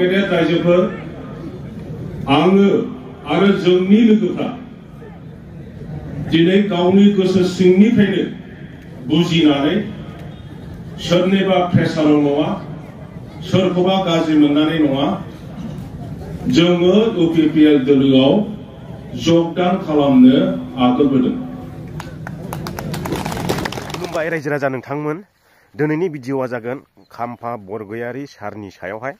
गेदेर रायजोफोर आङो आरो जोंनि लोगोफ्रा दिनै गावनि गोसो सिंनिफ्रायनो बुजिनानै सोरनिबा प्रेसाराव नङा सोरखौबा गाज्रि मोननानै नङा जोङो इउपिपिएल दोलोआव जगदान खालामनो आगानबोदों। खुलुमबाय रायजो राजा नोंथांमोन, दिनैनि भिडिअआ जागोन खाम्फा बरगयारी सारनि सायावहाय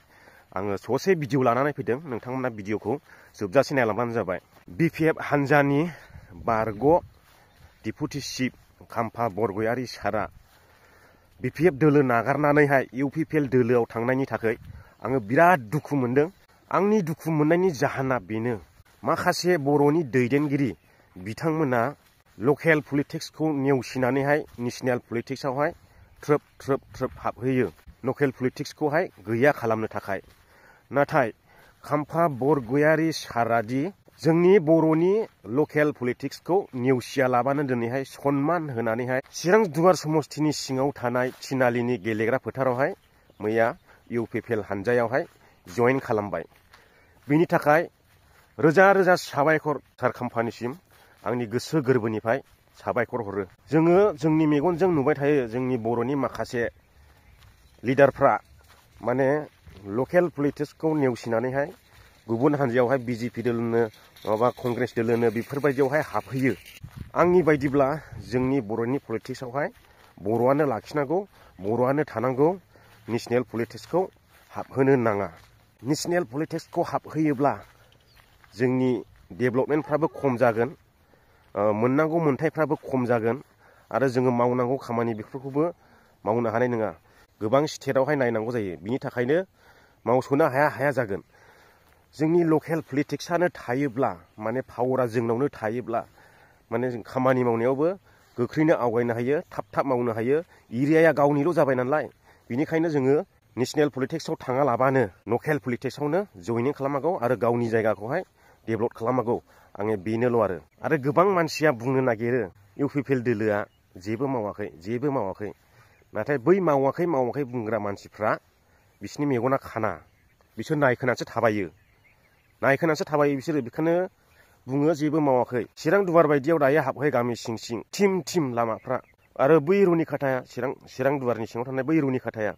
आङो ससे भिडिअ लानानै फैदों। नोंथांमोना भिडिअखौ जोबजासे नायलांबानो जाबाय। बिपिएफ हानजानि बारग' डिपुटि चिफ खाम्फा बरगयारी सारा बिपिएफ दोलो नागारनानैहाय इउपिपिएल दोलोआव थांनायनि थाखाय आङो बिराद दुखु मोनदों। आंनि दुखु मोननायनि जाहोना बेनो, माखासे बर'नि दैदेनगिरि बिथांमोना लकेल पलिटिक्सखौ नेवसिनानैहाय नेशनेल पलिटिक्सआवहाय ट्रोब ट्रोब ट्रोब हाबहैयो, लकेल पलिटिक्सखौहाय गैया खालामनो थाखाय। नाथाय खाम्फा बरगयारी सारादि जोंनि बर'नि लकेल पलिटिक्सखौ नेवसियालाबानो दिनैहाय सन्मान होनानैहाय चिरां दुवार समस्तिनि सिङाव थानाय थिनालिनि गेलेग्रा फोथारावहाय मैया इउपिपिएल हानजायावहाय जइन खालामबाय। बिनि थाखाय रोजा रोजा साबायखर सार खाम्फानिसिम आंनि गोसो गोरबोनिफ्राय साबायखर हरो। जोङो जोंनि मेगनजों नुबाय थायो, जोंनि बर'नि माखासे लिडारफ्रा माने लकेल पलिटिक्सखौ नेवसिनानैहाय गुबुन हानजायावहाय बिजेपि दोलोनो माबा कंग्रेस दोलोनो बेफोरबायदियावहाय हाबहैयो। आंनि बायदिब्ला जोंनि बर'नि पलिटिक्सआवहाय बर'आनो लाखिनांगौ, बर'आनो थानांगौ, नेशनेल पलिटिक्सखौ हाबहोनो नाङा। नेशनेल पलिटिक्सखौ हाबहोयोब्ला जोंनि डेभेलपमेन्टफ्राबो खम जागोन, मोननांगौ मोन्थायफ्राबो खम जागोन आरो जोङो मावनांगौ खामानि बेफोरखौबो मावनो हानाय नङा। गोबां स्टेटआवहाय नायनांगौ जायो, बिनि थाखायनो मावस'नो हाया जागोन। जोंनि लकेल पलिटिक्सआनो थायोब्ला माने पावारा जोंनावनो थायोब्ला माने जों खामानि मावनायावबो गोख्रैनो आवगायनो हायो, थाब थाब मावनो हायो। एरियाया गावनिल' जाबाय नालाय, बिनिखायनो जोङो नेशनेल पलिटिक्सआव थाङालाबानो लकेल पलिटिक्सआवनो जयनिं खालामनांगौ आरो गावनि जायगाखौहाय डेभेलप खालामनांगौ। आङो बेनोल' आरो गोबां मानसिया बुंनो नागिरो इउपिपिएल दोलोआ जेबो मावाखै। नाथाय बै मावाखै बुंग्रा मानसिफ्रा बिसोरनि मेगना खाना, बिसोर नायखोनासो थाबायो बिसोरो बेखौनो बुङो जेबो मावाखै। चिरां दुवार बायदियाव दायो हाबहै गामि सिं सिं थिम लामाफ्रा आरो बै रुनिखाथाया चिरां दुवारनि सिङाव थानाय बै रुनिखाथाया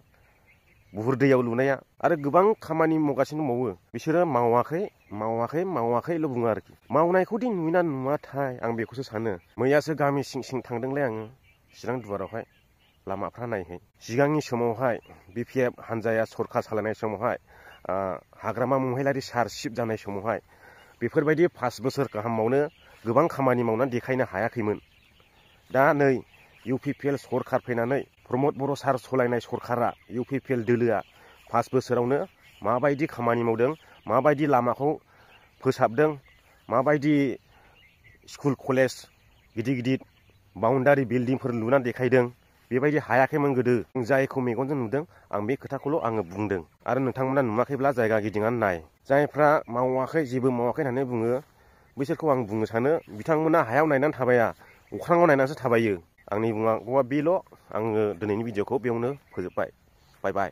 बुहुर दैयाव लुनाया आरो गोबां खामानि मावगासिनो दंबावो। बिसोरो मावाखैल' बुङो आरोखि। मावनायखौदि नुयोना नुवाथाय आं बेखौसो सानो। मैयासो गामि सिं सिं थांदोंलाय आङो चिरां दुवारावहाय लामाफ्रा नायहै। सिगांनि समावहाय बिपिएफ हानजाया सरखार सालायनाय समावहाय हाग्रामा महिलारि सार चिफ जानाय समावहाय बेफोरबायदि 5 बोसोर गाहामावनो गोबां खामानि मावनानै देखायनो हायाखैमोन। दा नै इउपिपिएल सरखार फैनानै प्रमद बर' सार सलायनाय सरखारा इउपिपिएल दोलोआ 5 बोसोरावनो माबायदि खामानि मावदों, माबायदि लामाखौ फोसाबदों, माबायदि स्कुल कलेज गिदिर बाउन्डारि बिल्डिंफोर लुनानै देखायदों, बेबायदि हायाखैमोन गोदो। जायखौ मेगनजों नुदों आं बे खोथाखौल' आङो बुंदों। आरो नोंथांमोना नुवाखैब्ला जायगा गिदिंनानै नाय। जायफ्रा जेबो मावाखै होननानै बुङो बिसोरखौ आं बुंनो सानो बिथांमोना हायाव नायनानै थाबाया, अख्राङाव नायनानैसो थाबायो। आंनि बुंनांगौआ बेल'। आङो दिनैनि भिडिअखौ बेयावनो फोजोबबाय। बाय बाय।